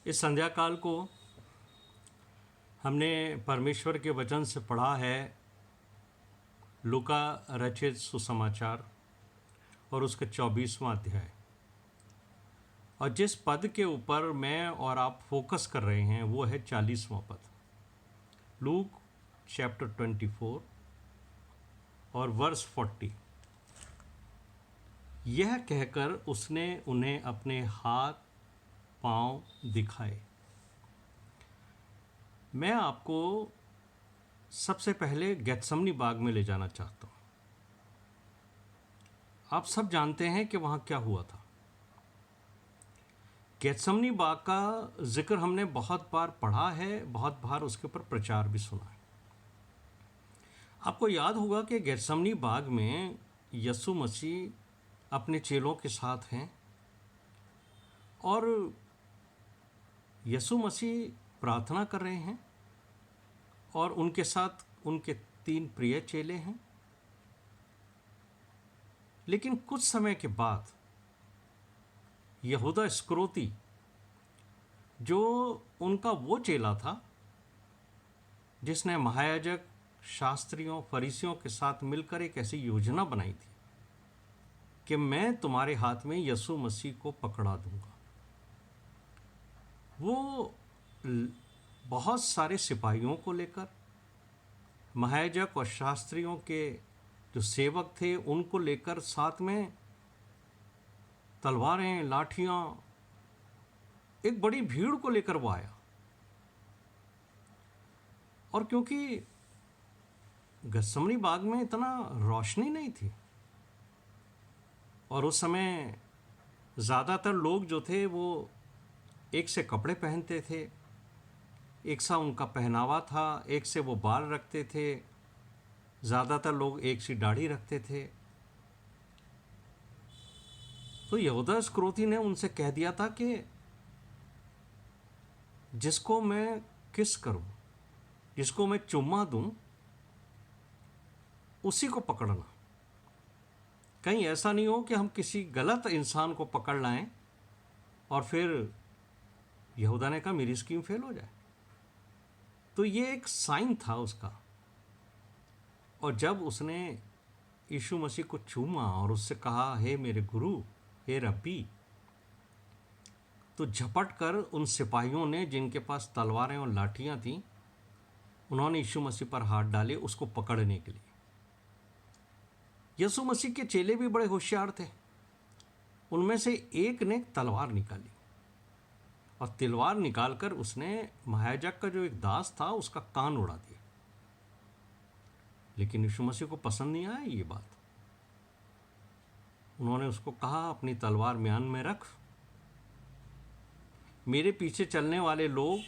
इस संध्या काल को हमने परमेश्वर के वचन से पढ़ा है लूका रचित सुसमाचार और उसका 24वां अध्याय। और जिस पद के ऊपर मैं और आप फोकस कर रहे हैं वो है 40वां पद, लूक चैप्टर 24 और वर्स 40। यह कहकर उसने उन्हें अपने हाथ पांव दिखाए। मैं आपको सबसे पहले गेत्समनी बाग में ले जाना चाहता हूँ। आप सब जानते हैं कि वहाँ क्या हुआ था। गेत्समनी बाग का जिक्र हमने बहुत बार पढ़ा है, बहुत बार उसके ऊपर प्रचार भी सुना है। आपको याद होगा कि गेत्समनी बाग में यीशु मसीह अपने चेलों के साथ हैं और यीशु मसीह प्रार्थना कर रहे हैं और उनके साथ उनके 3 प्रिय चेले हैं। लेकिन कुछ समय के बाद यहूदा इस्करियोती, जो उनका वो चेला था जिसने महायाजक, शास्त्रियों, फरीसियों के साथ मिलकर एक ऐसी योजना बनाई थी कि मैं तुम्हारे हाथ में यीशु मसीह को पकड़ा दूंगा, वो बहुत सारे सिपाहियों को लेकर, महायाजक और शास्त्रियों के जो सेवक थे उनको लेकर, साथ में तलवारें, लाठियां, एक बड़ी भीड़ को लेकर वो आया। और क्योंकि गेत्समनी बाग में इतना रोशनी नहीं थी और उस समय ज़्यादातर लोग जो थे वो एक से कपड़े पहनते थे, एक सा उनका पहनावा था, एक से वो बाल रखते थे, ज़्यादातर लोग एक सी दाढ़ी रखते थे। तो यहूदा इस्करियोती ने उनसे कह दिया था कि जिसको मैं किस करूं, जिसको मैं चुम्मा दूं, उसी को पकड़ना। कहीं ऐसा नहीं हो कि हम किसी गलत इंसान को पकड़ लाएं और फिर यहूदा ने कहा मेरी स्कीम फेल हो जाए। तो ये एक साइन था उसका। और जब उसने यीशु मसीह को चूमा और उससे कहा हे मेरे गुरु, हे रब्बी, तो झपट कर उन सिपाहियों ने, जिनके पास तलवारें और लाठियां थीं, उन्होंने यीशु मसीह पर हाथ डाले उसको पकड़ने के लिए। यीशु मसीह के चेले भी बड़े होशियार थे। उनमें से एक ने तलवार निकाली और तलवार निकालकर उसने महायाजक का जो एक दास था उसका कान उड़ा दिया। लेकिन यीशु मसीह को पसंद नहीं आया ये बात। उन्होंने उसको कहा अपनी तलवार म्यान में रख। मेरे पीछे चलने वाले लोग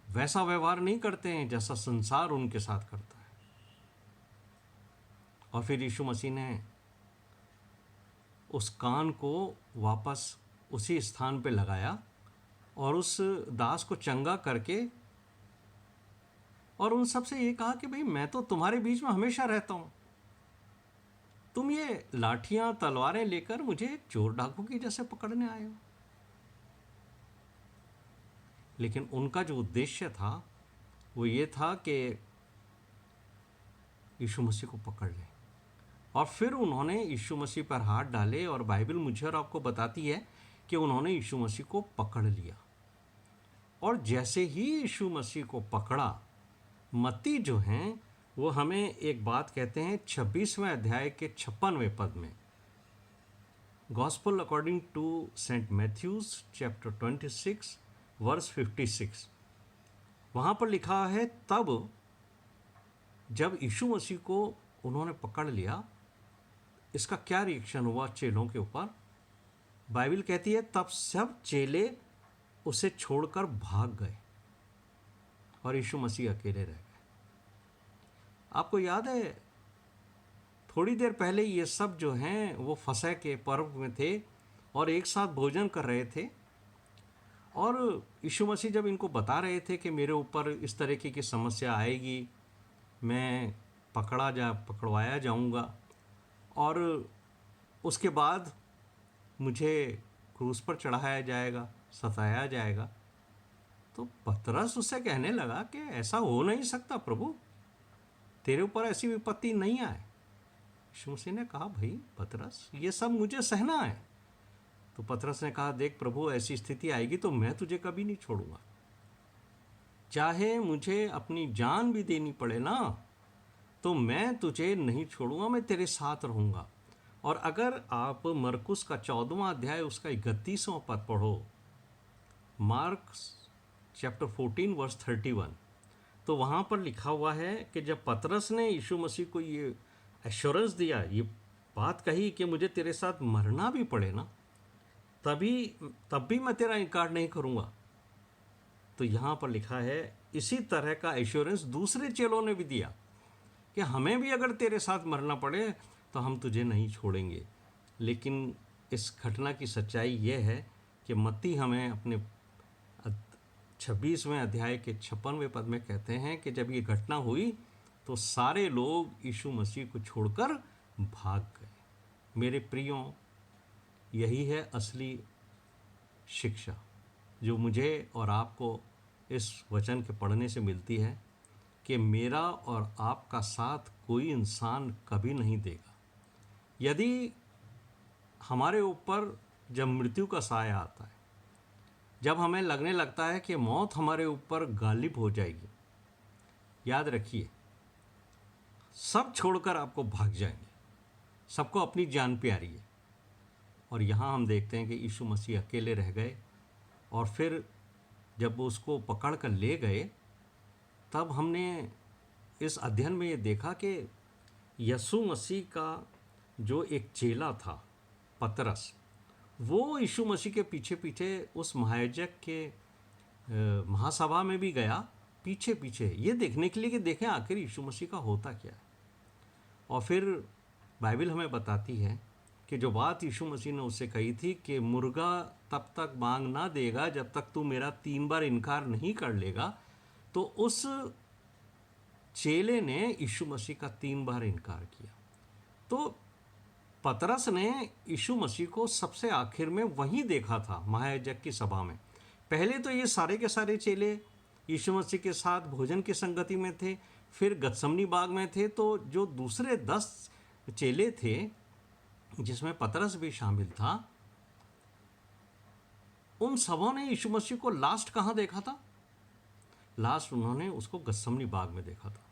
वैसा व्यवहार नहीं करते हैं जैसा संसार उनके साथ करता है। और फिर यीशु मसीह ने उस कान को वापस उसी स्थान पे लगाया और उस दास को चंगा करके और उन सबसे ये कहा कि भाई मैं तो तुम्हारे बीच में हमेशा रहता हूं, तुम ये लाठियां तलवारें लेकर मुझे एक चोर डाकू की जैसे पकड़ने आए हो। लेकिन उनका जो उद्देश्य था वो ये था कि यीशु मसीह को पकड़ लें। और फिर उन्होंने यीशु मसीह पर हाथ डाले और बाइबल मुझे और आपको बताती है कि उन्होंने यीशु मसीह को पकड़ लिया। और जैसे ही यीशु मसीह को पकड़ा, मत्ती जो हैं वो हमें एक बात कहते हैं 26वें अध्याय के 56वें पद में, gospel according to saint Matthews chapter 26 verse 56। वहाँ पर लिखा है तब जब यीशु मसीह को उन्होंने पकड़ लिया, इसका क्या रिएक्शन हुआ चेलों के ऊपर। बाइबल कहती है तब सब चेले उसे छोड़कर भाग गए और यीशु मसीह अकेले रह गए। आपको याद है थोड़ी देर पहले ये सब जो हैं वो फसह के पर्व में थे और एक साथ भोजन कर रहे थे। और यीशु मसीह जब इनको बता रहे थे कि मेरे ऊपर इस तरीके की समस्या आएगी, मैं पकड़वाया जाऊंगा और उसके बाद मुझे क्रूस पर चढ़ाया जाएगा, सताया जाएगा। तो पतरस उससे कहने लगा कि ऐसा हो नहीं सकता प्रभु, तेरे ऊपर ऐसी विपत्ति नहीं आए। यीशु मसीह ने कहा, भाई पतरस, ये सब मुझे सहना है। तो पतरस ने कहा, देख प्रभु, ऐसी स्थिति आएगी तो मैं तुझे कभी नहीं छोड़ूंगा, चाहे मुझे अपनी जान भी देनी पड़े ना, तो मैं तुझे नहीं छोड़ूंगा, मैं तेरे साथ रहूंगा। और अगर आप मरकुस का 14वां अध्याय उसका 31वां पद पढ़ो, मार्क चैप्टर 14 वर्स 31, तो वहाँ पर लिखा हुआ है कि जब पतरस ने यीशु मसीह को ये एश्योरेंस दिया, ये बात कही कि मुझे तेरे साथ मरना भी पड़े ना, तब भी मैं तेरा इनकार नहीं करूँगा, तो यहाँ पर लिखा है इसी तरह का एश्योरेंस दूसरे चेलों ने भी दिया कि हमें भी अगर तेरे साथ मरना पड़े तो हम तुझे नहीं छोड़ेंगे। लेकिन इस घटना की सच्चाई यह है कि मत्ती हमें अपने 26वें अध्याय के 56वें पद में कहते हैं कि जब ये घटना हुई तो सारे लोग यीशु मसीह को छोड़कर भाग गए। मेरे प्रियों, यही है असली शिक्षा जो मुझे और आपको इस वचन के पढ़ने से मिलती है कि मेरा और आपका साथ कोई इंसान कभी नहीं देगा। यदि हमारे ऊपर जब मृत्यु का साया आता है, जब हमें लगने लगता है कि मौत हमारे ऊपर गालिब हो जाएगी, याद रखिए, सब छोड़कर आपको भाग जाएंगे, सबको अपनी जान प्यारी है। और यहाँ हम देखते हैं कि यीशु मसीह अकेले रह गए, और फिर जब वो उसको पकड़ कर ले गए, तब हमने इस अध्ययन में ये देखा कि यीशु मसीह का जो एक चेला था पतरस, वो यीशु मसीह के पीछे पीछे उस महायाजक के महासभा में भी गया, पीछे पीछे ये देखने के लिए कि देखें आखिर यीशु मसीह का होता क्या है। और फिर बाइबल हमें बताती है कि जो बात यीशु मसीह ने उससे कही थी कि मुर्गा तब तक बांग ना देगा जब तक तू मेरा 3 बार इनकार नहीं कर लेगा, तो उस चेले ने यीशु मसीह का 3 बार इनकार किया। तो पतरस ने यीशु मसीह को सबसे आखिर में वहीं देखा था, महायाजक की सभा में। पहले तो ये सारे के सारे चेले यीशु मसीह के साथ भोजन की संगति में थे, फिर गतसमनी बाग में थे। तो जो दूसरे 10 चेले थे, जिसमें पतरस भी शामिल था, उन सबों ने यीशु मसीह को लास्ट कहाँ देखा था? लास्ट उन्होंने उसको गतसमनी बाग में देखा था,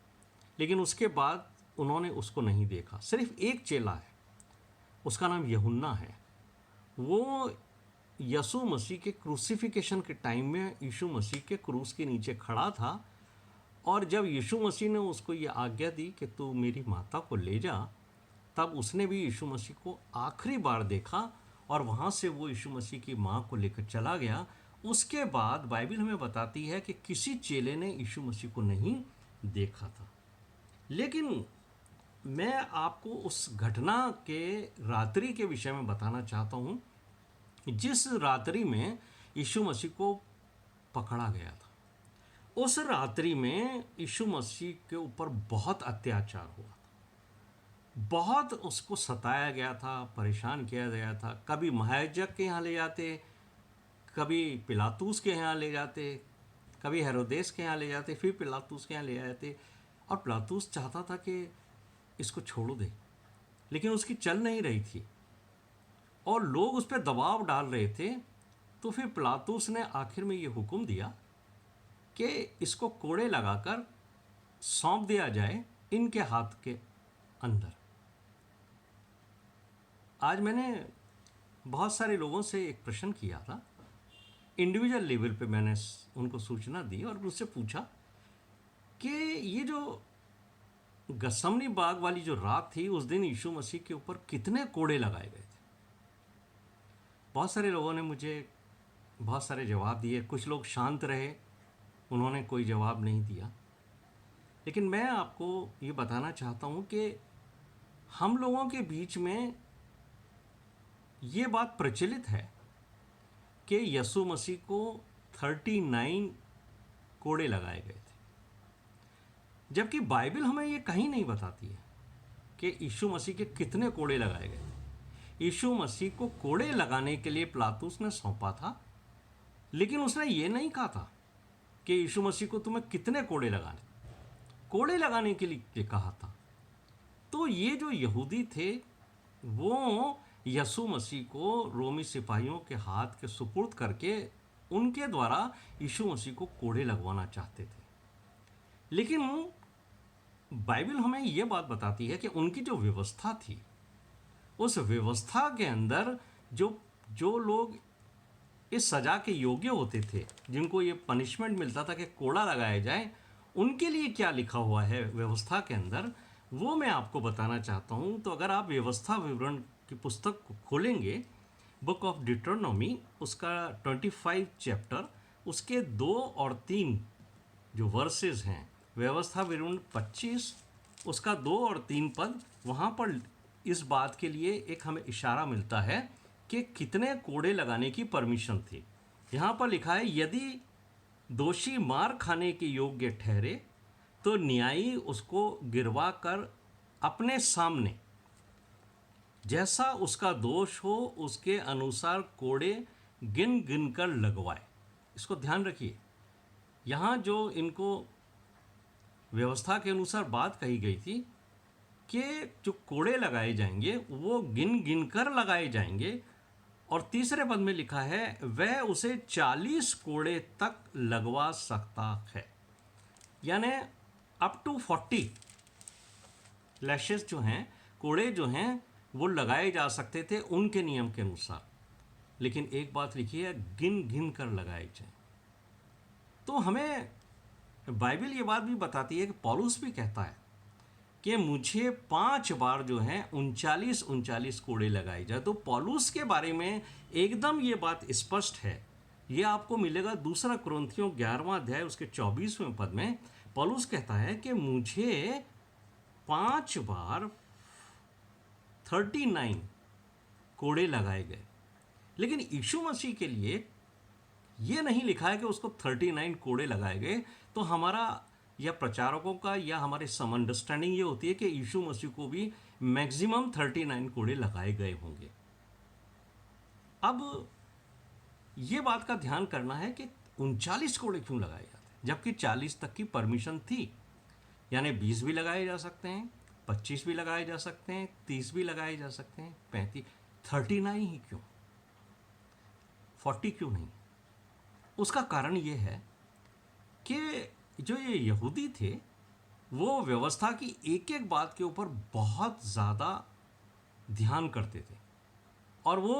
लेकिन उसके बाद उन्होंने उसको नहीं देखा। सिर्फ एक चेला है, उसका नाम यूहन्ना है। वो यीशु मसीह के क्रूसिफिकेशन के टाइम में यीशु मसीह के क्रूस के नीचे खड़ा था, और जब यीशु मसीह ने उसको ये आज्ञा दी कि तू मेरी माता को ले जा, तब उसने भी यीशु मसीह को आखिरी बार देखा, और वहाँ से वो यीशु मसीह की माँ को लेकर चला गया। उसके बाद बाइबल हमें बताती है कि किसी चेले ने यीशु मसीह को नहीं देखा था। लेकिन मैं आपको उस घटना के रात्रि के विषय में बताना चाहता हूँ, जिस रात्रि में यीशु मसीह को पकड़ा गया था। उस रात्रि में यीशु मसीह के ऊपर बहुत अत्याचार हुआ था, बहुत उसको सताया गया था, परेशान किया गया था। कभी महायाजक के यहाँ ले जाते, कभी पिलातूस के यहाँ ले जाते, कभी हेरोदेस के यहाँ ले जाते, फिर पिलातूस के यहाँ ले जाते। और पिलातूस चाहता था कि इसको छोड़ दे, लेकिन उसकी चल नहीं रही थी, और लोग उस पर दबाव डाल रहे थे। तो फिर पिलातूस ने आखिर में ये हुक्म दिया कि इसको कोड़े लगाकर सौंप दिया जाए इनके हाथ के अंदर। आज मैंने बहुत सारे लोगों से एक प्रश्न किया था, इंडिविजुअल लेवल पे मैंने उनको सूचना दी और उनसे पूछा कि ये जो गतसमनी बाग वाली जो रात थी, उस दिन यीशु मसीह के ऊपर कितने कोड़े लगाए गए थे। बहुत सारे लोगों ने मुझे बहुत सारे जवाब दिए। कुछ लोग शांत रहे, उन्होंने कोई जवाब नहीं दिया। लेकिन मैं आपको ये बताना चाहता हूँ कि हम लोगों के बीच में ये बात प्रचलित है कि यीशु मसीह को 39 कोड़े लगाए गए थे, जबकि बाइबल हमें ये कहीं नहीं बताती है कि यीशु मसीह के कितने कोड़े लगाए गए थे। यीशु मसीह को कोड़े लगाने के लिए पिलातुस ने सौंपा था, लेकिन उसने ये नहीं कहा था कि यीशु मसीह को तुम्हें कितने कोड़े लगाने के लिए कहा था। तो ये जो यहूदी थे वो यीशु मसीह को रोमी सिपाहियों के हाथ के सुपुर्द करके उनके द्वारा यीशु मसीह को कोड़े लगवाना चाहते थे। लेकिन बाइबल हमें यह बात बताती है कि उनकी जो व्यवस्था थी, उस व्यवस्था के अंदर जो लोग इस सजा के योग्य होते थे, जिनको ये पनिशमेंट मिलता था कि कोड़ा लगाया जाए, उनके लिए क्या लिखा हुआ है व्यवस्था के अंदर, वो मैं आपको बताना चाहता हूँ। तो अगर आप व्यवस्था विवरण की पुस्तक को खोलेंगे, बुक ऑफ डिट्रोनॉमी, उसका 25 चैप्टर, उसके 2 और 3 जो वर्सेस हैं, व्यवस्था विवरण 25 उसका 2 और 3 पद, वहाँ पर इस बात के लिए एक हमें इशारा मिलता है कि कितने कोड़े लगाने की परमिशन थी। यहाँ पर लिखा है, यदि दोषी मार खाने के योग्य ठहरे तो न्यायी उसको गिरवा कर अपने सामने जैसा उसका दोष हो उसके अनुसार कोड़े गिन गिन कर लगवाए। इसको ध्यान रखिए, यहाँ जो इनको व्यवस्था के अनुसार बात कही गई थी कि जो कोड़े लगाए जाएंगे वो गिन गिन कर लगाए जाएंगे। और तीसरे पद में लिखा है, वह उसे 40 कोड़े तक लगवा सकता है, यानी अप टू 40 लैशेस जो हैं, कोड़े जो हैं, वो लगाए जा सकते थे उनके नियम के अनुसार। लेकिन एक बात लिखी है, गिन गिन कर लगाए जाए। तो हमें बाइबल ये बात भी बताती है कि पौलुस भी कहता है कि मुझे 5 बार जो है 39 कोड़े लगाए जाए। तो पौलुस के बारे में एकदम ये बात स्पष्ट है। ये आपको मिलेगा 2 कुरिन्थियों 11वां अध्याय उसके 24वें पद में। पौलुस कहता है कि मुझे 5 बार 39 कोड़े लगाए गए। लेकिन यीशु मसीह के लिए ये नहीं लिखा है कि उसको 39 कोड़े लगाए गए। तो हमारा या प्रचारकों का या हमारे सम अंडरस्टैंडिंग ये होती है कि यीशु मसीह को भी मैक्सिमम 39 कोड़े लगाए गए होंगे। अब ये बात का ध्यान करना है कि 39 कोड़े क्यों लगाए जाते हैं, जबकि 40 तक की परमिशन थी। यानी 20 भी लगाए जा सकते हैं, 25 भी लगाए जा सकते हैं, 30 भी लगाए जा सकते हैं, 35, 39 ही क्यों, 40 क्यों नहीं? उसका कारण ये है कि जो ये यहूदी थे वो व्यवस्था की एक एक बात के ऊपर बहुत ज़्यादा ध्यान करते थे और वो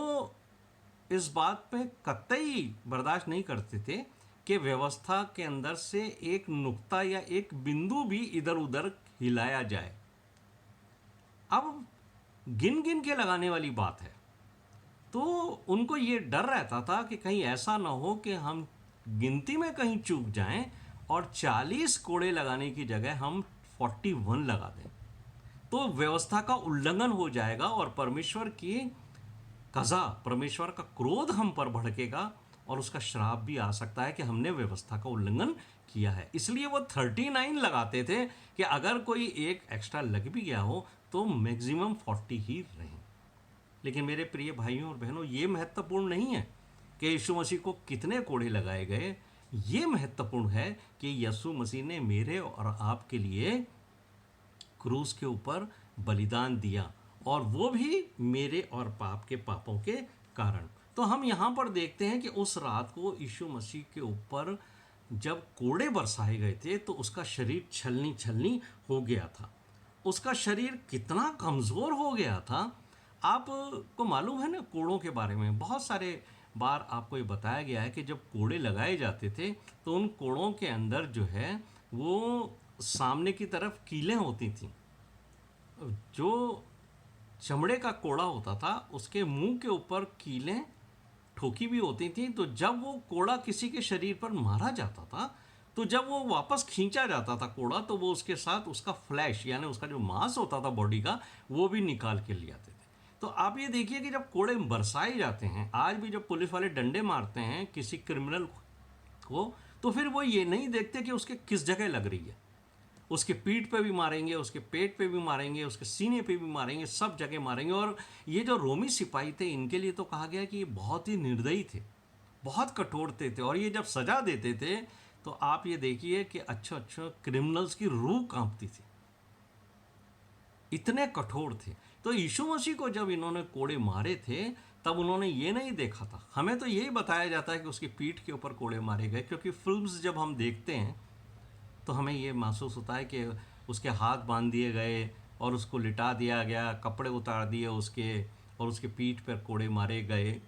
इस बात पे कतई बर्दाश्त नहीं करते थे कि व्यवस्था के अंदर से एक नुक्ता या एक बिंदु भी इधर उधर हिलाया जाए। अब गिन गिन के लगाने वाली बात है, तो उनको ये डर रहता था कि कहीं ऐसा ना हो कि हम गिनती में कहीं चूक जाएं और 40 कोड़े लगाने की जगह हम 41 लगा दें, तो व्यवस्था का उल्लंघन हो जाएगा और परमेश्वर की कज़ा, परमेश्वर का क्रोध हम पर भड़केगा और उसका श्राप भी आ सकता है कि हमने व्यवस्था का उल्लंघन किया है। इसलिए वो 39 लगाते थे कि अगर कोई एक एक्स्ट्रा लग भी गया हो तो मैक्सिमम 40 ही रहे। लेकिन मेरे प्रिय भाइयों और बहनों, ये महत्वपूर्ण नहीं है कि यीशु मसीह को कितने कोड़े लगाए गए। ये महत्वपूर्ण है कि यीशु मसीह ने मेरे और आपके लिए क्रूस के ऊपर बलिदान दिया, और वो भी मेरे और पाप के पापों के कारण। तो हम यहाँ पर देखते हैं कि उस रात को यीशु मसीह के ऊपर जब कोड़े बरसाए गए थे तो उसका शरीर छलनी छलनी हो गया था। उसका शरीर कितना कमज़ोर हो गया था। आपको मालूम है ना, कोड़ों के बारे में बहुत सारे बार आपको ये बताया गया है कि जब कोड़े लगाए जाते थे तो उन कोड़ों के अंदर जो है वो सामने की तरफ कीलें होती थीं। जो चमड़े का कोड़ा होता था उसके मुंह के ऊपर कीलें ठोकी भी होती थी। तो जब वो कोड़ा किसी के शरीर पर मारा जाता था तो जब वो वापस खींचा जाता था कोड़ा, तो वो उसके साथ उसका फ्लैश यानी उसका जो मांस होता था बॉडी का, वो भी निकाल के ले आते थे। तो आप ये देखिए कि जब कोड़े बरसाए जाते हैं, आज भी जब पुलिस वाले डंडे मारते हैं किसी क्रिमिनल को, तो फिर वो ये नहीं देखते कि उसके किस जगह लग रही है, उसके पीठ पे भी मारेंगे, उसके पेट पे भी मारेंगे, उसके सीने पे भी मारेंगे, सब जगह मारेंगे। और ये जो रोमी सिपाही थे, इनके लिए तो कहा गया कि ये बहुत ही निर्दयी थे, बहुत कठोर थे। और ये जब सजा देते थे तो आप ये देखिए कि अच्छा अच्छा क्रिमिनल्स की रूह कांपती थी, इतने कठोर थे। तो यीशु मसीह को जब इन्होंने कोड़े मारे थे तब उन्होंने ये नहीं देखा था, हमें तो यही बताया जाता है कि उसकी पीठ के ऊपर कोड़े मारे गए, क्योंकि फिल्म्स जब हम देखते हैं तो हमें ये महसूस होता है कि उसके हाथ बांध दिए गए और उसको लिटा दिया गया, कपड़े उतार दिए उसके, और उसके पीठ पर कोड़े मारे गए।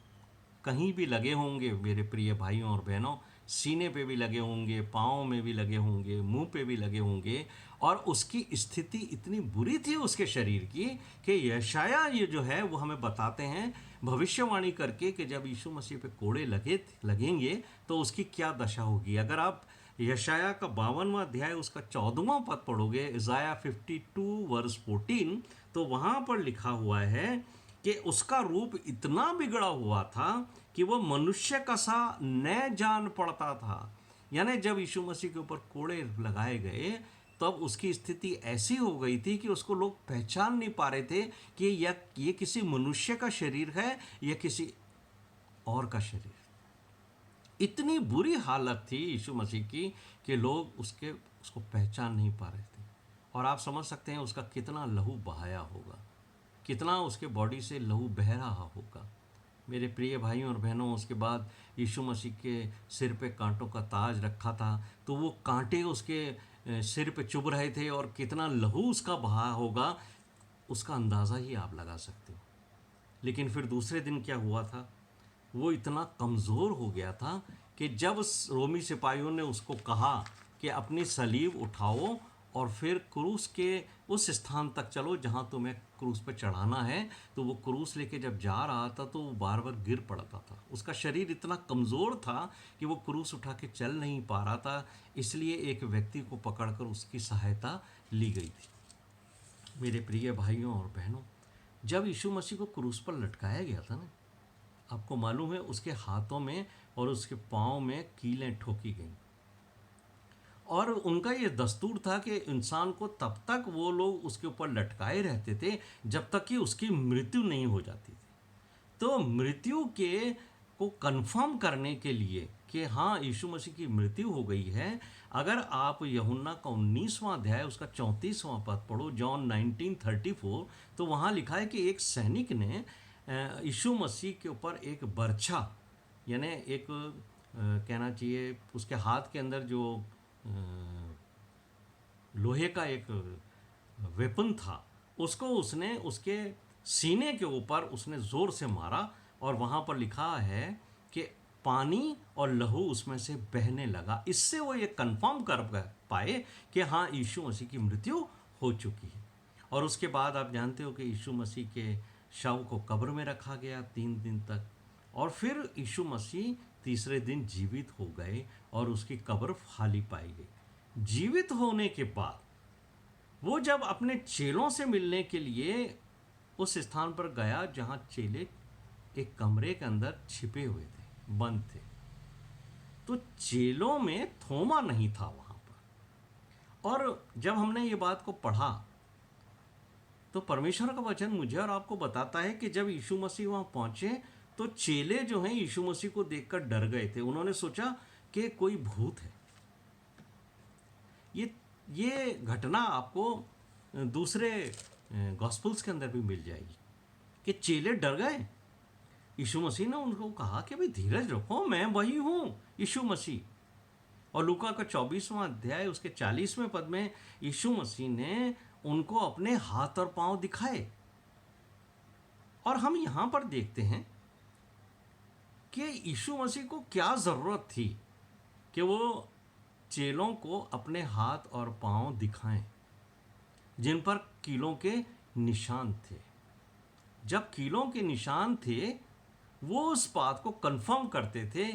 कहीं भी लगे होंगे मेरे प्रिय भाइयों और बहनों, सीने पे भी लगे होंगे, पाँव में भी लगे होंगे, मुंह पे भी लगे होंगे। और उसकी स्थिति इतनी बुरी थी उसके शरीर की कि यशाया ये जो है वो हमें बताते हैं भविष्यवाणी करके कि जब यीशु मसीह पे कोड़े लगेंगे तो उसकी क्या दशा होगी। अगर आप यशाया का 52वां अध्याय उसका 14वां पद पढ़ोगे, इज़ाया 52 वर्स 14, तो वहाँ पर लिखा हुआ है कि उसका रूप इतना बिगड़ा हुआ था कि वो मनुष्य का सा न जान पड़ता था। यानी जब यीशु मसीह के ऊपर कोड़े लगाए गए तब उसकी स्थिति ऐसी हो गई थी कि उसको लोग पहचान नहीं पा रहे थे कि ये किसी मनुष्य का शरीर है या किसी और का शरीर। इतनी बुरी हालत थी यीशु मसीह की कि लोग उसको पहचान नहीं पा रहे थे। और आप समझ सकते हैं उसका कितना लहू बहाया होगा, कितना उसके बॉडी से लहू बह रहा होगा। मेरे प्रिय भाइयों और बहनों, उसके बाद यीशु मसीह के सिर पे कांटों का ताज रखा था, तो वो कांटे उसके सिर पे चुभ रहे थे और कितना लहू उसका बहा होगा उसका अंदाज़ा ही आप लगा सकते हो। लेकिन फिर दूसरे दिन क्या हुआ था, वो इतना कमज़ोर हो गया था कि जब रोमी सिपाहियों ने उसको कहा कि अपनी सलीब उठाओ और फिर क्रूस के उस स्थान तक चलो जहाँ तुम्हें क्रूस पर चढ़ाना है, तो वो क्रूस लेके जब जा रहा था तो वो बार बार गिर पड़ता था। उसका शरीर इतना कमज़ोर था कि वो क्रूस उठा के चल नहीं पा रहा था, इसलिए एक व्यक्ति को पकड़कर उसकी सहायता ली गई थी। मेरे प्रिय भाइयों और बहनों, जब यीशु मसीह को क्रूस पर लटकाया गया था ना, आपको मालूम है उसके हाथों में और उसके पाँव में कीलें ठोकी गईं। और उनका ये दस्तूर था कि इंसान को तब तक वो लोग उसके ऊपर लटकाए रहते थे जब तक कि उसकी मृत्यु नहीं हो जाती थी। तो मृत्यु के को कंफर्म करने के लिए कि हाँ यीशु मसीह की मृत्यु हो गई है, अगर आप यूहन्ना का 19वां अध्याय उसका 34वां पद पढ़ो, जॉन 19:34, तो वहाँ लिखा है कि एक सैनिक ने यीशु मसीह के ऊपर एक बर्छा, यानी एक कहना चाहिए उसके हाथ के अंदर जो लोहे का एक वेपन था, उसको उसने उसके सीने के ऊपर उसने ज़ोर से मारा और वहाँ पर लिखा है कि पानी और लहू उसमें से बहने लगा। इससे वो ये कंफर्म कर पाए कि हाँ यीशु मसीह की मृत्यु हो चुकी है। और उसके बाद आप जानते हो कि यीशु मसीह के शव को कब्र में रखा गया 3 दिन तक, और फिर यीशु मसीह तीसरे दिन जीवित हो गए और उसकी कब्र खाली पाई गई। जीवित होने के बाद वो जब अपने चेलों से मिलने के लिए उस स्थान पर गया जहाँ चेले एक कमरे के अंदर छिपे हुए थे, बंद थे, तो चेलों में थोमा नहीं था वहाँ पर। और जब हमने ये बात को पढ़ा तो परमेश्वर का वचन मुझे और आपको बताता है कि जब यीशु मसीह वहाँ पहुँचे तो चेले जो हैं यीशु मसीह को देखकर डर गए थे। उन्होंने सोचा कि कोई भूत है। ये घटना आपको दूसरे गॉस्पल्स के अंदर भी मिल जाएगी कि चेले डर गए। यीशु मसीह ने उनको कहा कि भाई धीरज रखो, मैं वही हूँ यीशु मसीह। और लूका का 24वां अध्याय उसके 40वें पद में यीशु मसीह ने उनको अपने हाथ और पांव दिखाए। और हम यहाँ पर देखते हैं कि यीशु मसीह को क्या ज़रूरत थी कि वो चेलों को अपने हाथ और पांव दिखाएं जिन पर कीलों के निशान थे। जब कीलों के निशान थे वो उस बात को कंफर्म करते थे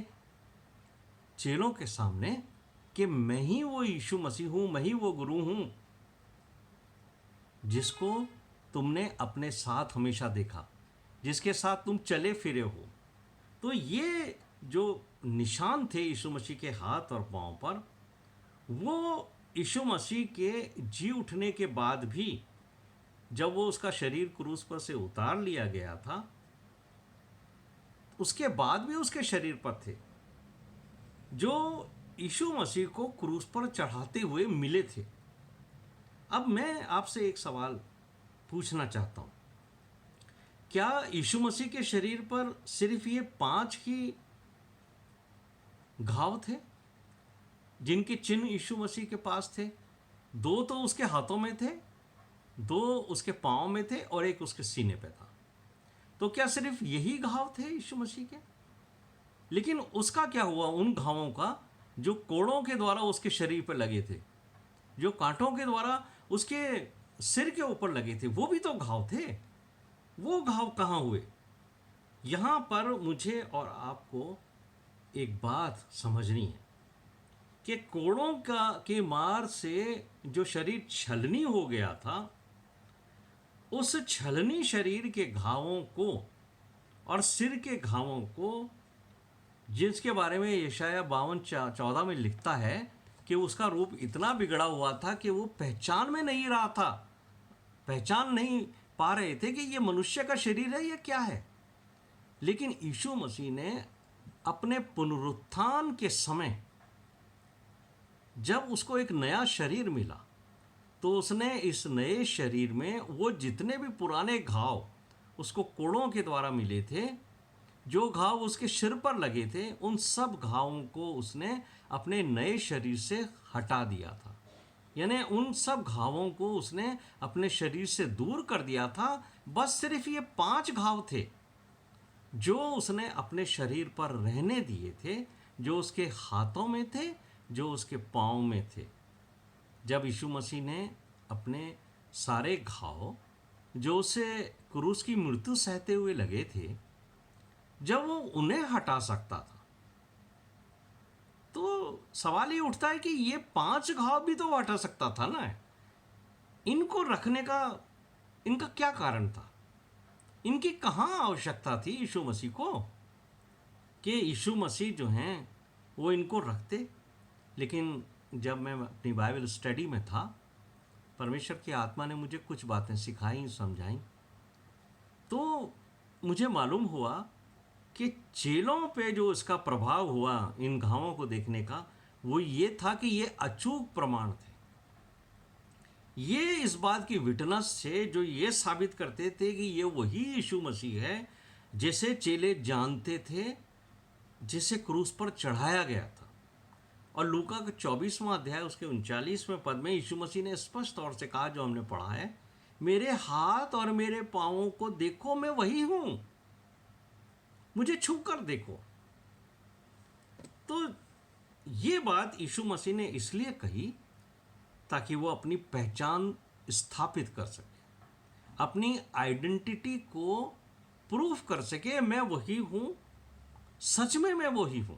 चेलों के सामने कि मैं ही वो यीशु मसीह हूँ, मैं ही वो गुरु हूँ जिसको तुमने अपने साथ हमेशा देखा, जिसके साथ तुम चले फिरे हो। तो ये जो निशान थे यीशु मसीह के हाथ और पांव पर, वो यीशु मसीह के जी उठने के बाद भी जब वो उसका शरीर क्रूस पर से उतार लिया गया था, उसके बाद भी उसके शरीर पर थे जो यीशु मसीह को क्रूस पर चढ़ाते हुए मिले थे। अब मैं आपसे एक सवाल पूछना चाहता हूं, क्या यीशु मसीह के शरीर पर सिर्फ ये 5 ही घाव थे जिनके चिन्ह यीशु मसीह के पास थे? 2 तो उसके हाथों में थे, 2 उसके पांव में थे और एक उसके सीने पे था। तो क्या सिर्फ यही घाव थे यीशु मसीह के? लेकिन उसका क्या हुआ उन घावों का जो कोड़ों के द्वारा उसके शरीर पर लगे थे, जो कांटों के द्वारा उसके सिर के ऊपर लगे थे? वो भी तो घाव थे। वो घाव कहाँ हुए? यहां पर मुझे और आपको एक बात समझनी है कि कोड़ों का के मार से जो शरीर छलनी हो गया था, उस छलनी शरीर के घावों को और सिर के घावों को, जिसके बारे में यशाया 52:14 में लिखता है कि उसका रूप इतना बिगड़ा हुआ था कि वो पहचान में नहीं रहा था, पहचान नहीं पा रहे थे कि ये मनुष्य का शरीर है या क्या है। लेकिन यीशु मसीह ने अपने पुनरुत्थान के समय जब उसको एक नया शरीर मिला, तो उसने इस नए शरीर में वो जितने भी पुराने घाव उसको कोड़ों के द्वारा मिले थे, जो घाव उसके सिर पर लगे थे, उन सब घावों को उसने अपने नए शरीर से हटा दिया था। यानी उन सब घावों को उसने अपने शरीर से दूर कर दिया था। बस सिर्फ ये 5 घाव थे जो उसने अपने शरीर पर रहने दिए थे, जो उसके हाथों में थे, जो उसके पाँव में थे। जब यीशु मसीह ने अपने सारे घाव जो उसे क्रूस की मृत्यु सहते हुए लगे थे, जब वो उन्हें हटा सकता था, तो सवाल ये उठता है कि ये 5 घाव भी तो वो हटा सकता था ना। इनको रखने का इनका क्या कारण था? इनकी कहाँ आवश्यकता थी यीशु मसीह को कि यीशु मसीह जो हैं वो इनको रखते? लेकिन जब मैं अपनी बाइबल स्टडी में था, परमेश्वर की आत्मा ने मुझे कुछ बातें सिखाई, समझाई, तो मुझे मालूम हुआ कि चेलों पे जो इसका प्रभाव हुआ इन घावों को देखने का, वो ये था कि ये अचूक प्रमाण थे। ये इस बात की विटनेस से जो ये साबित करते थे कि ये वही यीशु मसीह है जिसे चेले जानते थे, जिसे क्रूस पर चढ़ाया गया था। और लूका का 24वां अध्याय उसके 39वें पद में यीशु मसीह ने स्पष्ट तौर से कहा, जो हमने पढ़ा है, मेरे हाथ और मेरे पांवों को देखो, मैं वही हूं, मुझे छू कर देखो। तो ये बात यीशु मसीह ने इसलिए कही ताकि वो अपनी पहचान स्थापित कर सके, अपनी आइडेंटिटी को प्रूफ कर सके, मैं वही हूं, सच में मैं वही हूं।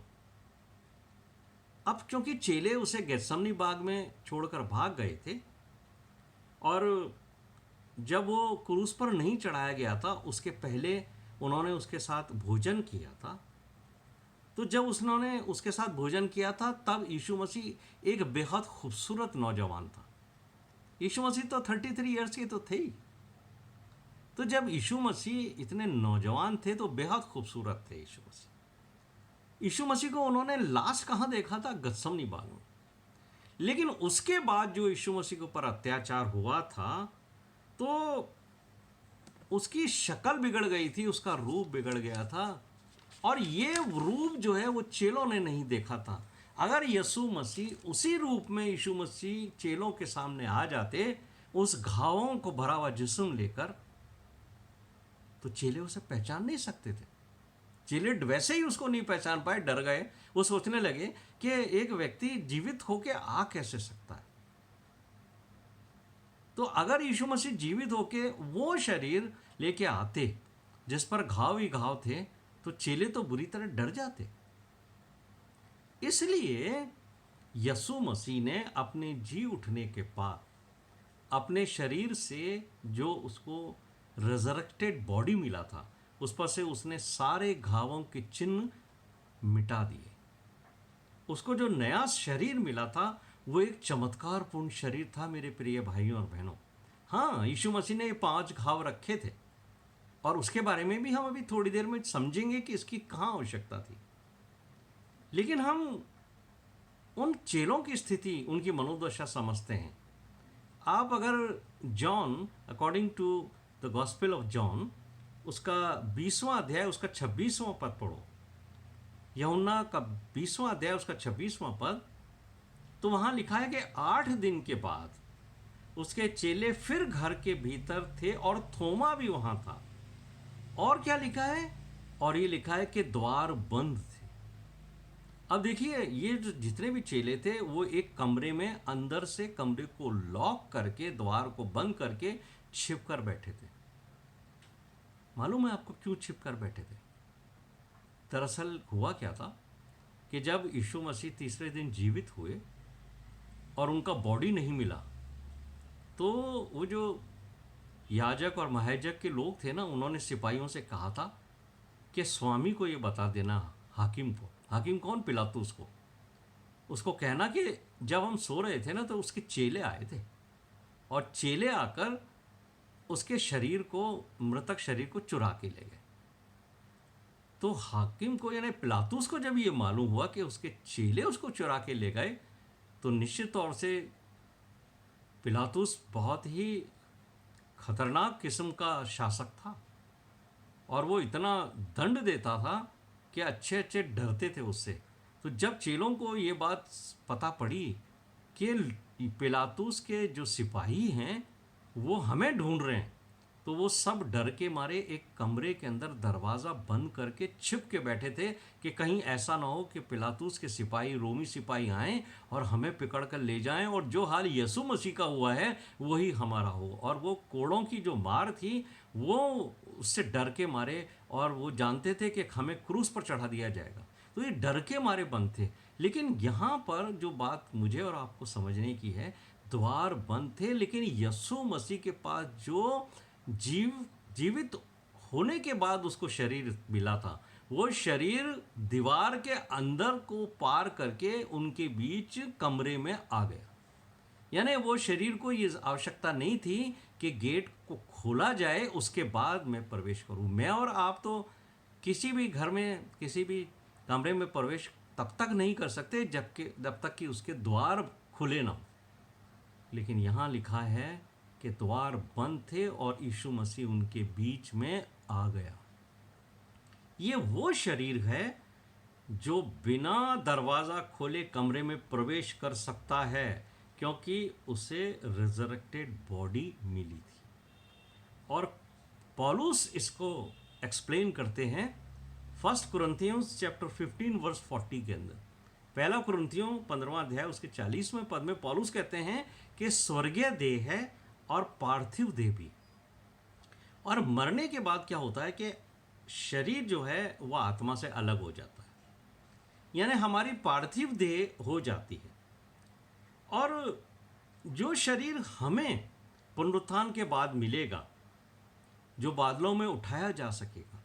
अब क्योंकि चेले उसे गेत्सेमनी बाग में छोड़कर भाग गए थे और जब वो क्रूस पर नहीं चढ़ाया गया था उसके पहले उन्होंने उसके साथ भोजन किया था, तो जब उन्होंने उसके साथ भोजन किया था तब यीशु मसीह एक बेहद खूबसूरत नौजवान था। यीशु मसीह तो 33 ईयर्स के तो थे ही। तो जब यीशु मसीह इतने नौजवान थे तो बेहद खूबसूरत थे यीशु मसीह। यीशु मसीह को उन्होंने लास्ट कहाँ देखा था? गेत्सेमनी बाग में। लेकिन उसके बाद जो यीशु मसीह के ऊपर अत्याचार हुआ था तो उसकी शक्ल बिगड़ गई थी, उसका रूप बिगड़ गया था, और ये रूप जो है वो चेलों ने नहीं देखा था। अगर यीशु मसीह उसी रूप में यीशु मसीह चेलों के सामने आ जाते उस घावों को भरा हुआ जिस्म लेकर, तो चेले उसे पहचान नहीं सकते थे। चेले वैसे ही उसको नहीं पहचान पाए, डर गए। वो सोचने लगे कि एक व्यक्ति जीवित होके आ कैसे सकता है। तो अगर यीशु मसीह जीवित होके वो शरीर लेके आते जिस पर घाव ही घाव थे, तो चेले तो बुरी तरह डर जाते। इसलिए यीशु मसीह ने अपने जी उठने के बाद अपने शरीर से जो उसको रिजरेक्टेड बॉडी मिला था उस पर से उसने सारे घावों के चिन्ह मिटा दिए। उसको जो नया शरीर मिला था वो एक चमत्कारपूर्ण शरीर था मेरे प्रिय भाइयों और बहनों। हाँ, यीशु मसीह ने 5 घाव रखे थे और उसके बारे में भी हम अभी थोड़ी देर में समझेंगे कि इसकी कहाँ आवश्यकता थी। लेकिन हम उन चेलों की स्थिति, उनकी मनोदशा समझते हैं। आप अगर John, according to the gospel of John, उसका 20वां अध्याय उसका 26वां पद पढ़ो, यूहन्ना का 20वां अध्याय उसका 26वां पद, तो वहां लिखा है कि 8 दिन के बाद उसके चेले फिर घर के भीतर थे और थोमा भी वहां था। और क्या लिखा है? और ये लिखा है कि द्वार बंद थे। अब देखिए, ये जो जितने भी चेले थे वो एक कमरे में अंदर से कमरे को लॉक करके, द्वार को बंद करके छिप कर बैठे थे। मालूम है आपको क्यों छिप कर बैठे थे? दरअसल हुआ क्या था कि जब यीशु मसीह तीसरे दिन जीवित हुए और उनका बॉडी नहीं मिला, तो वो जो याजक और महायाजक के लोग थे ना, उन्होंने सिपाहियों से कहा था कि स्वामी को ये बता देना, हाकिम को। हाकिम कौन? पिलातुस को। उसको कहना कि जब हम सो रहे थे ना तो उसके चेले आए थे और चेले आकर उसके शरीर को, मृतक शरीर को चुरा के ले गए। तो हाकिम को, यानी पिलातुस को, जब ये मालूम हुआ कि उसके चेले उसको चुरा के ले गए, तो निश्चित तौर से पिलातुस बहुत ही खतरनाक किस्म का शासक था और वो इतना दंड देता था कि अच्छे अच्छे डरते थे उससे। तो जब चेलों को ये बात पता पड़ी कि पिलातुस के जो सिपाही हैं वो हमें ढूंढ रहे हैं, तो वो सब डर के मारे एक कमरे के अंदर दरवाज़ा बंद करके छिप के बैठे थे कि कहीं ऐसा ना हो कि पिलातुस के सिपाही, रोमी सिपाही आएं और हमें पकड़ कर ले जाएं और जो हाल यीशु मसीह का हुआ है वही हमारा हो। और वो कोड़ों की जो मार थी वो उससे डर के मारे, और वो जानते थे कि हमें क्रूस पर चढ़ा दिया जाएगा, तो ये डर के मारे बंद थे। लेकिन यहाँ पर जो बात मुझे और आपको समझने की है, द्वार बंद थे, लेकिन यीशु मसीह के पास जो जीवित होने के बाद उसको शरीर मिला था, वो शरीर दीवार के अंदर को पार करके उनके बीच कमरे में आ गया। यानी वो शरीर को ये आवश्यकता नहीं थी कि गेट को खोला जाए उसके बाद मैं प्रवेश करूं। मैं और आप तो किसी भी घर में, किसी भी कमरे में प्रवेश तब तक नहीं कर सकते जब तक कि उसके द्वार खुले ना हो। लेकिन यहाँ लिखा है कि द्वार बंद थे और यीशु मसीह उनके बीच में आ गया। ये वो शरीर है जो बिना दरवाज़ा खोले कमरे में प्रवेश कर सकता है, क्योंकि उसे रिजरेक्टेड बॉडी मिली थी। और पौलुस इसको एक्सप्लेन करते हैं 1 कुरिन्थियंस चैप्टर 15 वर्स 40 के अंदर। पहला कुरिन्थियों 15वां अध्याय उसके 40वें पद में पौलुस कहते हैं कि स्वर्गीय देह है और पार्थिव देह भी। और मरने के बाद क्या होता है कि शरीर जो है वह आत्मा से अलग हो जाता है, यानी हमारी पार्थिव देह हो जाती है। और जो शरीर हमें पुनरुत्थान के बाद मिलेगा, जो बादलों में उठाया जा सकेगा,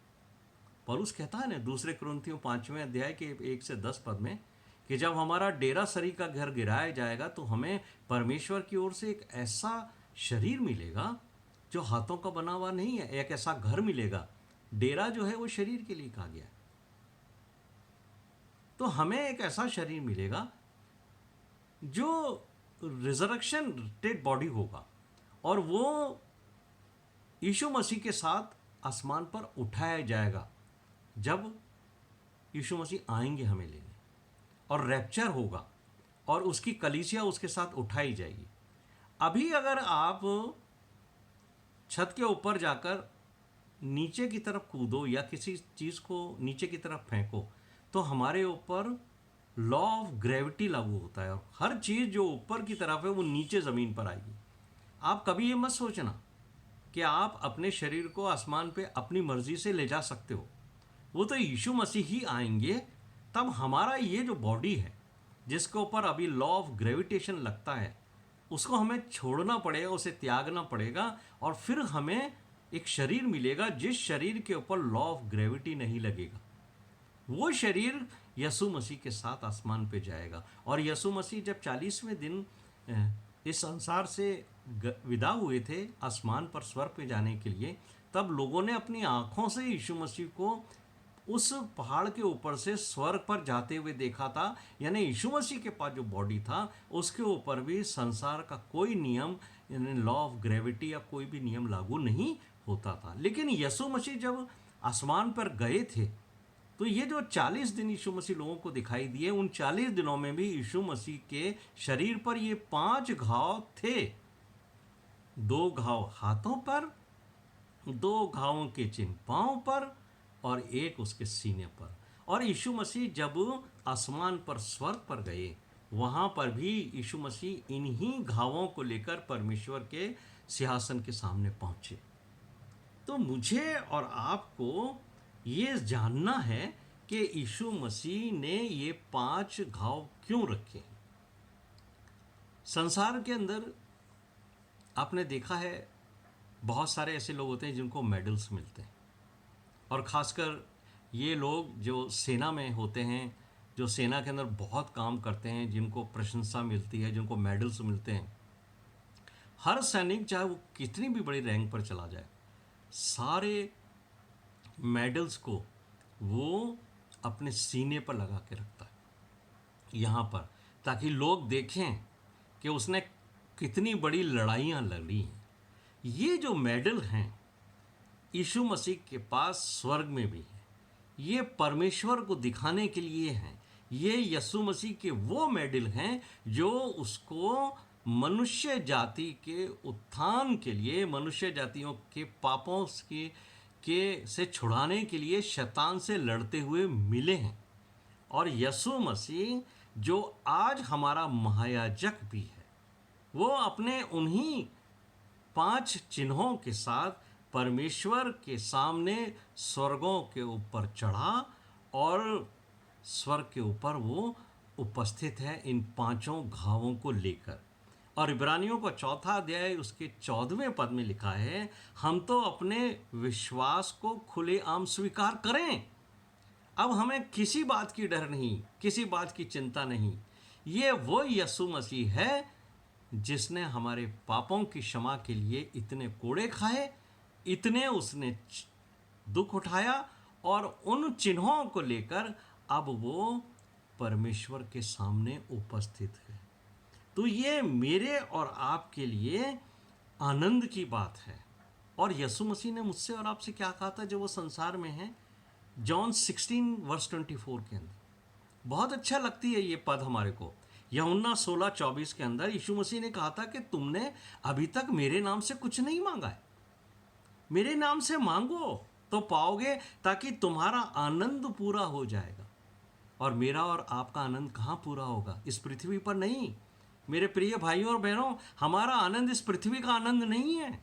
पौलुस कहता है ना 2 कुरिन्थियों 5वें अध्याय के 1 से 10 पद में कि जब हमारा डेरा सरी का घर गिराया जाएगा तो हमें परमेश्वर की ओर से एक ऐसा शरीर मिलेगा जो हाथों का बना हुआ नहीं है, एक ऐसा घर मिलेगा। डेरा जो है वो शरीर के लिए कहा गया है, तो हमें एक ऐसा शरीर मिलेगा जो रिजरेक्शनेड बॉडी होगा, और वो यीशु मसीह के साथ आसमान पर उठाया जाएगा जब यीशु मसीह आएंगे हमें लेने, और रैप्चर होगा और उसकी कलीसिया उसके साथ उठाई जाएगी। अभी अगर आप छत के ऊपर जाकर नीचे की तरफ कूदो या किसी चीज़ को नीचे की तरफ फेंको, तो हमारे ऊपर लॉ ऑफ ग्रेविटी लागू होता है और हर चीज़ जो ऊपर की तरफ है वो नीचे ज़मीन पर आएगी। आप कभी ये मत सोचना कि आप अपने शरीर को आसमान पे अपनी मर्जी से ले जा सकते हो। वो तो यीशु मसीह ही आएंगे, तब हमारा ये जो बॉडी है जिसके ऊपर अभी लॉ ऑफ ग्रेविटेशन लगता है, उसको हमें छोड़ना पड़ेगा, उसे त्यागना पड़ेगा, और फिर हमें एक शरीर मिलेगा जिस शरीर के ऊपर लॉ ऑफ ग्रेविटी नहीं लगेगा। वो शरीर यीशु मसीह के साथ आसमान पे जाएगा। और यीशु मसीह जब 40वें दिन इस संसार से विदा हुए थे आसमान पर स्वर्ग पे जाने के लिए, तब लोगों ने अपनी आंखों से यीशु मसीह को उस पहाड़ के ऊपर से स्वर्ग पर जाते हुए देखा था। यानी यीशु मसीह के पास जो बॉडी था उसके ऊपर भी संसार का कोई नियम, यानी लॉ ऑफ ग्रेविटी या कोई भी नियम लागू नहीं होता था। लेकिन यीशु मसीह जब आसमान पर गए थे तो ये जो 40 दिन यीशु मसीह लोगों को दिखाई दिए, उन 40 दिनों में भी यीशु मसीह के शरीर पर ये 5 घाव थे। 2 घाव हाथों पर, 2 घावों के चिन्ह पांव पर और 1 उसके सीने पर। और यीशु मसीह जब आसमान पर स्वर्ग पर गए, वहां पर भी यीशु मसीह इन्हीं घावों को लेकर परमेश्वर के सिंहासन के सामने पहुंचे। तो मुझे और आपको ये जानना है कि यीशु मसीह ने ये 5 घाव क्यों रखे। संसार के अंदर आपने देखा है बहुत सारे ऐसे लोग होते हैं जिनको मेडल्स मिलते हैं, और ख़ासकर ये लोग जो सेना में होते हैं, जो सेना के अंदर बहुत काम करते हैं, जिनको प्रशंसा मिलती है, जिनको मेडल्स मिलते हैं। हर सैनिक चाहे वो कितनी भी बड़ी रैंक पर चला जाए, सारे मेडल्स को वो अपने सीने पर लगा के रखता है यहाँ पर, ताकि लोग देखें कि उसने कितनी बड़ी लड़ाइयाँ लड़ी हैं। ये जो मेडल हैं यीशु मसीह के पास स्वर्ग में भी है, ये परमेश्वर को दिखाने के लिए हैं। ये यीशु मसीह के वो मेडल हैं जो उसको मनुष्य जाति के उत्थान के लिए, मनुष्य जातियों के पापों से छुड़ाने के लिए शैतान से लड़ते हुए मिले हैं। और यीशु मसीह जो आज हमारा महायाजक भी है, वो अपने उन्हीं 5 चिन्हों के साथ परमेश्वर के सामने स्वर्गों के ऊपर चढ़ा और स्वर्ग के ऊपर वो उपस्थित है इन 5 घावों को लेकर। और इब्रानियों का 4 अध्याय उसके 14वें पद में लिखा है, हम तो अपने विश्वास को खुलेआम स्वीकार करें। अब हमें किसी बात की डर नहीं, किसी बात की चिंता नहीं। ये वो यीशु मसीह है जिसने हमारे पापों की क्षमा के लिए इतने कोड़े खाए, इतने उसने दुख उठाया, और उन चिन्हों को लेकर अब वो परमेश्वर के सामने उपस्थित है। तो ये मेरे और आपके लिए आनंद की बात है। और यीशु मसीह ने मुझसे और आपसे क्या कहा था जब वो संसार में है? जॉन 16:24 के अंदर बहुत अच्छा लगती है ये पद हमारे को। यूहन्ना 16:24 के अंदर यीशु मसीह ने कहा था कि तुमने अभी तक मेरे नाम से कुछ नहीं मांगा है, मेरे नाम से मांगो तो पाओगे, ताकि तुम्हारा आनंद पूरा हो जाएगा। और मेरा और आपका आनंद कहाँ पूरा होगा? इस पृथ्वी पर नहीं। मेरे प्रिय भाइयों और बहनों, हमारा आनंद इस पृथ्वी का आनंद नहीं है।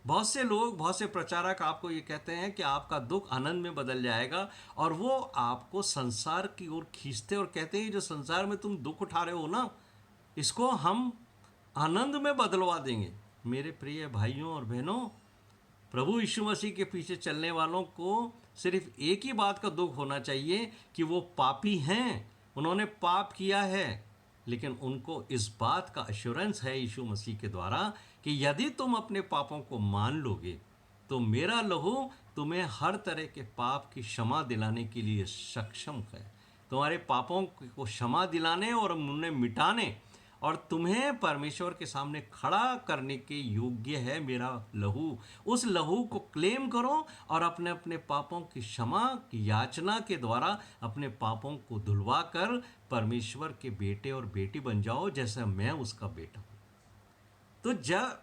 बहुत से लोग, बहुत से प्रचारक आपको ये कहते हैं कि आपका दुख आनंद में बदल जाएगा, और वो आपको संसार की ओर खींचते और कहते हैं जो संसार में तुम दुख उठा रहे हो ना, इसको हम आनंद में बदलवा देंगे। मेरे प्रिय भाइयों और बहनों, प्रभु यीशु मसीह के पीछे चलने वालों को सिर्फ एक ही बात का दुख होना चाहिए कि वो पापी हैं, उन्होंने पाप किया है। लेकिन उनको इस बात का एश्योरेंस है यीशु मसीह के द्वारा कि यदि तुम अपने पापों को मान लोगे तो मेरा लहू तुम्हें हर तरह के पाप की क्षमा दिलाने के लिए सक्षम है। तुम्हारे पापों को क्षमा दिलाने और उन्हें मिटाने और तुम्हें परमेश्वर के सामने खड़ा करने के योग्य है मेरा लहू। उस लहू को क्लेम करो और अपने अपने पापों की क्षमा की याचना के द्वारा अपने पापों को धुलवा कर परमेश्वर के बेटे और बेटी बन जाओ, जैसे मैं उसका बेटा हूँ। तो जब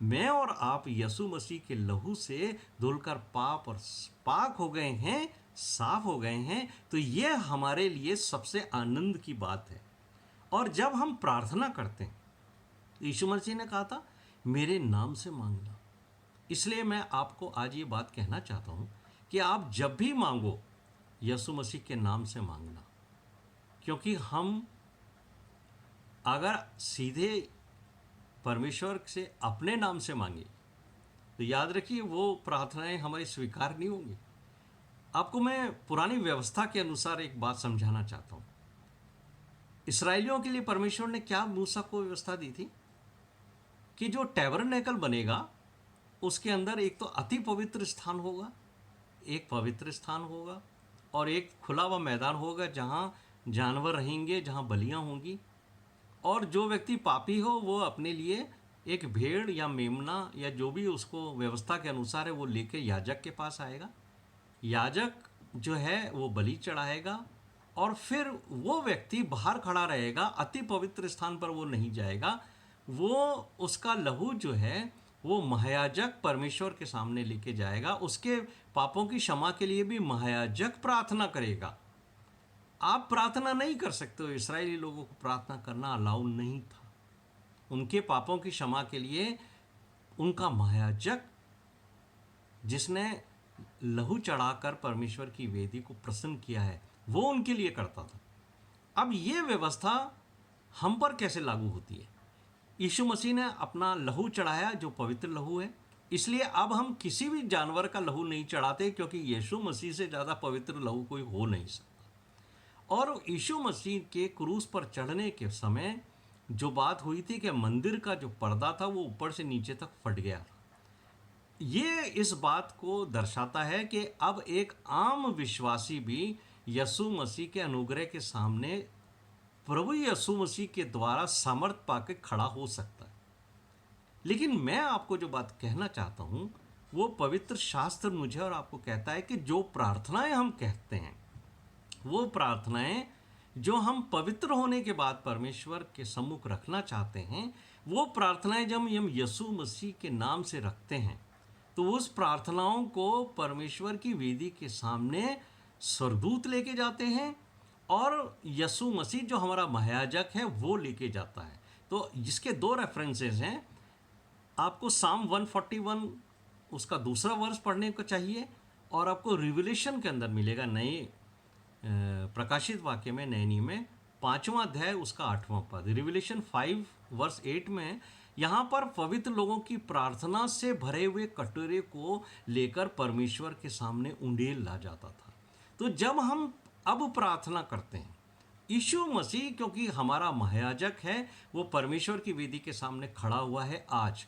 मैं और आप यीशु मसीह के लहू से धुलकर पाप और पाक हो गए हैं, साफ हो गए हैं, तो ये हमारे लिए सबसे आनंद की बात है। और जब हम प्रार्थना करते हैं, यीशु मसीह ने कहा था मेरे नाम से मांगना। इसलिए मैं आपको आज ये बात कहना चाहता हूँ कि आप जब भी मांगो यीशु मसीह के नाम से मांगना, क्योंकि हम अगर सीधे परमेश्वर से अपने नाम से मांगे तो याद रखिए वो प्रार्थनाएं हमारी स्वीकार नहीं होंगी। आपको मैं पुरानी व्यवस्था के अनुसार एक बात समझाना चाहता हूँ। इसराइलियों के लिए परमेश्वर ने क्या मूसा को व्यवस्था दी थी कि जो टैबरनेकल बनेगा उसके अंदर एक तो अति पवित्र स्थान होगा, एक पवित्र स्थान होगा और एक खुला हुआ मैदान होगा जहाँ जानवर रहेंगे, जहाँ बलियाँ होंगी। और जो व्यक्ति पापी हो वो अपने लिए एक भेड़ या मेमना या जो भी उसको व्यवस्था के अनुसार है वो लेके याजक के पास आएगा। याजक जो है वो बलि चढ़ाएगा और फिर वो व्यक्ति बाहर खड़ा रहेगा, अति पवित्र स्थान पर वो नहीं जाएगा। वो उसका लहू जो है वो महायाजक परमेश्वर के सामने लेके जाएगा। उसके पापों की क्षमा के लिए भी महायाजक प्रार्थना करेगा। आप प्रार्थना नहीं कर सकते हो। इस्राएली लोगों को प्रार्थना करना अलाउ नहीं था। उनके पापों की क्षमा के लिए उनका महायाजक, जिसने लहू चढ़ाकर परमेश्वर की वेदी को प्रसन्न किया है, वो उनके लिए करता था। अब ये व्यवस्था हम पर कैसे लागू होती है? यीशु मसीह ने अपना लहू चढ़ाया जो पवित्र लहू है, इसलिए अब हम किसी भी जानवर का लहू नहीं चढ़ाते, क्योंकि यीशु मसीह से ज़्यादा पवित्र लहू कोई हो नहीं सकता। और यीशु मसीह के क्रूस पर चढ़ने के समय जो बात हुई थी कि मंदिर का जो पर्दा था वो ऊपर से नीचे तक फट गया था, ये इस बात को दर्शाता है कि अब एक आम विश्वासी भी यीशु मसीह के अनुग्रह के सामने प्रभु यीशु मसीह के द्वारा सामर्थ पाके खड़ा हो सकता है। लेकिन मैं आपको जो बात कहना चाहता हूँ वो पवित्र शास्त्र मुझे और आपको कहता है कि जो प्रार्थनाएं हम कहते हैं, वो प्रार्थनाएं जो हम पवित्र होने के बाद परमेश्वर के सम्मुख रखना चाहते हैं, वो प्रार्थनाएं जब हम यीशु मसीह के नाम से रखते हैं तो उस प्रार्थनाओं को परमेश्वर की वेदी के सामने स्वर्गदूत लेके जाते हैं और यीशु मसीह जो हमारा महायाजक है वो लेके जाता है। तो जिसके दो रेफरेंसेस हैं, आपको साम 141 उसका दूसरा वर्ष पढ़ने को चाहिए और आपको रिविलेशन के अंदर मिलेगा, नए प्रकाशित वाक्य में, नए नियम में 5वां अध्याय उसका 8वां पद, रिविलेशन 5 वर्ष 8 में यहाँ पर पवित्र लोगों की प्रार्थना से भरे हुए कटोरे को लेकर परमेश्वर के सामने उंडेल ला जाता था। तो जब हम अब प्रार्थना करते हैं, यीशु मसीह क्योंकि हमारा महायाजक है, वो परमेश्वर की वेदी के सामने खड़ा हुआ है आज,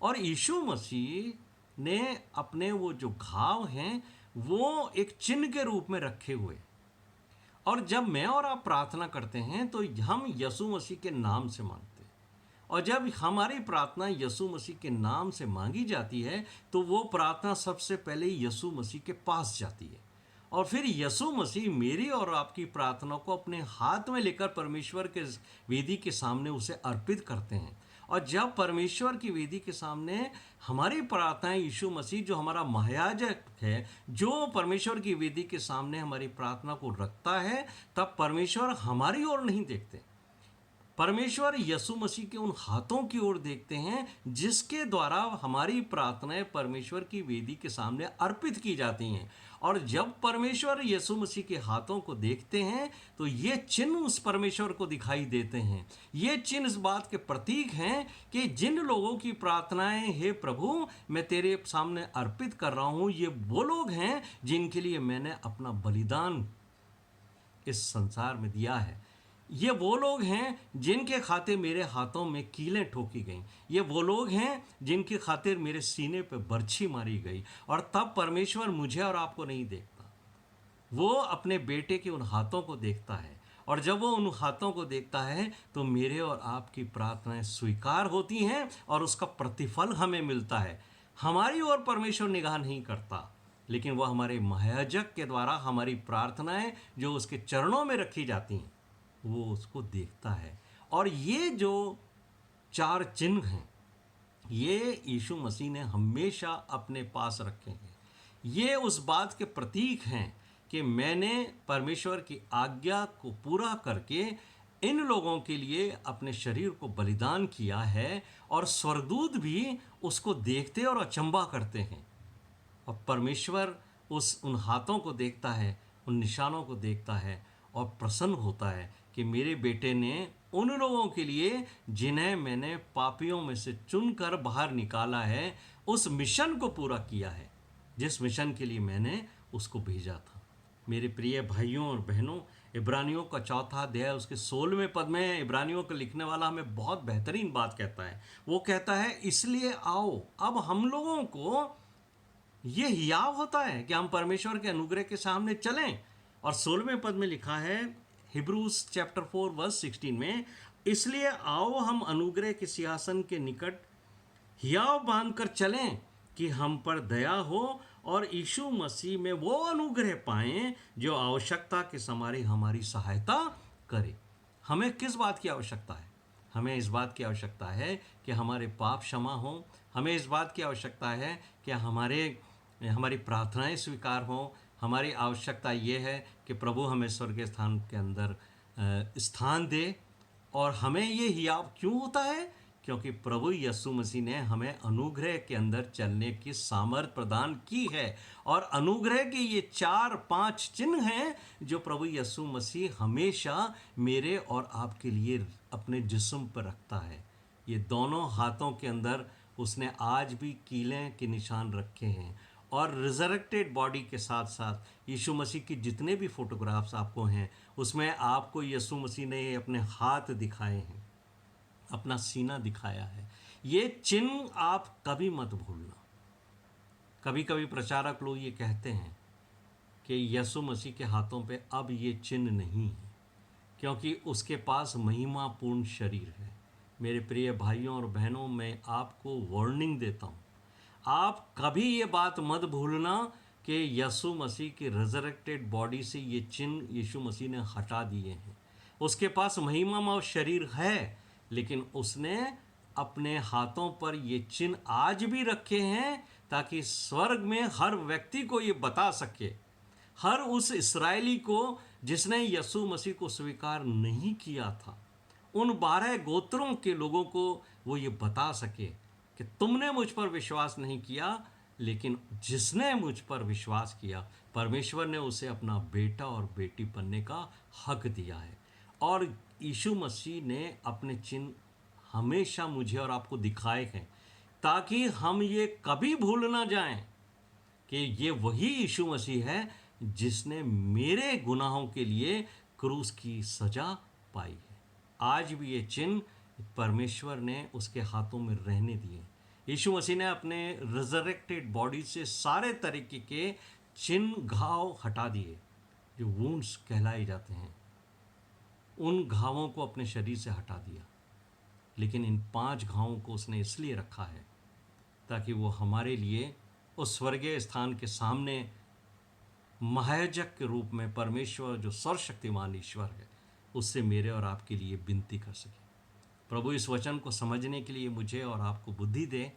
और यीशु मसीह ने अपने वो जो घाव हैं वो एक चिन्ह के रूप में रखे हुए, और जब मैं और आप प्रार्थना करते हैं तो हम यीशु मसीह के नाम से मांगते हैं, और जब हमारी प्रार्थना यीशु मसीह के नाम से मांगी जाती है तो वो प्रार्थना सबसे पहले यीशु मसीह के पास जाती है, और फिर यीशु मसीह मेरी और आपकी प्रार्थना को अपने हाथ में लेकर परमेश्वर के वेदी के सामने उसे अर्पित करते हैं। और जब परमेश्वर की वेदी के सामने हमारी प्रार्थनाएं यीशु मसीह जो हमारा महायाजक है, जो परमेश्वर की वेदी के सामने हमारी प्रार्थना को रखता है, तब परमेश्वर हमारी ओर नहीं देखते, परमेश्वर यीशु मसीह के उन हाथों की ओर देखते हैं जिसके द्वारा हमारी प्रार्थनाएं परमेश्वर की वेदी के सामने अर्पित की जाती हैं। और जब परमेश्वर यीशु मसीह के हाथों को देखते हैं तो ये चिन्ह उस परमेश्वर को दिखाई देते हैं। ये चिन्ह इस बात के प्रतीक हैं कि जिन लोगों की प्रार्थनाएं हे प्रभु मैं तेरे सामने अर्पित कर रहा हूँ, ये वो लोग हैं जिनके लिए मैंने अपना बलिदान इस संसार में दिया है। ये वो लोग हैं जिनके खातिर मेरे हाथों में कीलें ठोकी गईं। ये वो लोग हैं जिनकी खातिर मेरे सीने पे बर्छी मारी गई। और तब परमेश्वर मुझे और आपको नहीं देखता, वो अपने बेटे के उन हाथों को देखता है, और जब वो उन हाथों को देखता है तो मेरे और आपकी प्रार्थनाएं स्वीकार होती हैं और उसका प्रतिफल हमें मिलता है। हमारी ओर परमेश्वर निगाह नहीं करता, लेकिन वह हमारे महायाजक के द्वारा हमारी प्रार्थनाएं जो उसके चरणों में रखी जाती हैं वो उसको देखता है। और ये जो 4 चिन्ह हैं ये यीशु मसीह ने हमेशा अपने पास रखे हैं। ये उस बात के प्रतीक हैं कि मैंने परमेश्वर की आज्ञा को पूरा करके इन लोगों के लिए अपने शरीर को बलिदान किया है, और स्वर्गदूत भी उसको देखते और अचंभा करते हैं। और परमेश्वर उन हाथों को देखता है, उन निशानों को देखता है और प्रसन्न होता है कि मेरे बेटे ने उन लोगों के लिए जिन्हें मैंने पापियों में से चुनकर बाहर निकाला है, उस मिशन को पूरा किया है जिस मिशन के लिए मैंने उसको भेजा था। मेरे प्रिय भाइयों और बहनों, इब्रानियों का 4 अध्याय उसके 16वें पद में इब्रानियों का लिखने वाला हमें बहुत बेहतरीन बात कहता है। वो कहता है, इसलिए आओ, अब हम लोगों को ये हियाव होता है कि हम परमेश्वर के अनुग्रह के सामने चलें। और 16वें पद में लिखा है, हिब्रूज चैप्टर 4 वर्स 16 में, इसलिए आओ हम अनुग्रह के सिंहासन के निकट हियाव बांधकर चलें कि हम पर दया हो और यीशु मसीह में वो अनुग्रह पाएं जो आवश्यकता के समय हमारी सहायता करे। हमें किस बात की आवश्यकता है? हमें इस बात की आवश्यकता है कि हमारे पाप क्षमा हो। हमें इस बात की आवश्यकता है कि हमारी प्रार्थनाएं स्वीकार हों। हमारी आवश्यकता ये है कि प्रभु हमें स्वर्ग स्थान के अंदर स्थान दे। और हमें ये हियाव क्यों होता है? क्योंकि प्रभु यीशु मसीह ने हमें अनुग्रह के अंदर चलने की सामर्थ प्रदान की है। और अनुग्रह के ये 4-5 चिन्ह हैं जो प्रभु यीशु मसीह हमेशा मेरे और आपके लिए अपने जिस्म पर रखता है। ये दोनों हाथों के अंदर उसने आज भी कीलें के निशान रखे हैं। और रिजरेक्टेड बॉडी के साथ साथ यीशु मसीह की जितने भी फोटोग्राफ्स आपको हैं, उसमें आपको यीशु मसीह ने अपने हाथ दिखाए हैं, अपना सीना दिखाया है। ये चिन्ह आप कभी मत भूलना। कभी कभी प्रचारक लोग ये कहते हैं कि यीशु मसीह के हाथों पे अब ये चिन्ह नहीं है क्योंकि उसके पास महिमापूर्ण शरीर है। मेरे प्रिय भाइयों और बहनों, मैं आपको वार्निंग देता हूँ, आप कभी ये बात मत भूलना कि यीशु मसीह की रिजरेक्टेड बॉडी से ये चिन्ह यीशु मसीह ने हटा दिए हैं। उसके पास महिमामय शरीर है, लेकिन उसने अपने हाथों पर ये चिन्ह आज भी रखे हैं ताकि स्वर्ग में हर व्यक्ति को ये बता सके, हर उस इस्राएली को जिसने यीशु मसीह को स्वीकार नहीं किया था, उन 12 गोत्रों के लोगों को वो ये बता सके कि तुमने मुझ पर विश्वास नहीं किया, लेकिन जिसने मुझ पर विश्वास किया परमेश्वर ने उसे अपना बेटा और बेटी बनने का हक दिया है। और यीशु मसीह ने अपने चिन्ह हमेशा मुझे और आपको दिखाए हैं ताकि हम ये कभी भूल ना जाएं कि ये वही यीशु मसीह है जिसने मेरे गुनाहों के लिए क्रूस की सजा पाई है। आज भी ये चिन्ह परमेश्वर ने उसके हाथों में रहने दिए। यीशु मसीह ने अपने रिजरेक्टेड बॉडी से सारे तरीके के चिन्ह, घाव हटा दिए जो वुंड्स कहलाए जाते हैं। उन घावों को अपने शरीर से हटा दिया, लेकिन इन 5 घावों को उसने इसलिए रखा है ताकि वो हमारे लिए उस स्वर्गीय स्थान के सामने महायाजक के रूप में परमेश्वर जो सर्वशक्तिमान ईश्वर है उससे मेरे और आपके लिए विनती कर सके। प्रभु इस वचन को समझने के लिए मुझे और आपको बुद्धि दे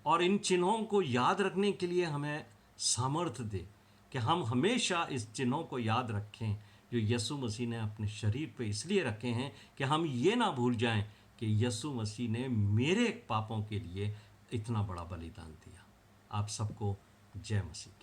और इन चिन्हों को याद रखने के लिए हमें सामर्थ्य दे कि हम हमेशा इस चिन्हों को याद रखें जो यीशु मसीह ने अपने शरीर पे इसलिए रखे हैं कि हम ये ना भूल जाएं कि यीशु मसीह ने मेरे पापों के लिए इतना बड़ा बलिदान दिया। आप सबको जय मसीह।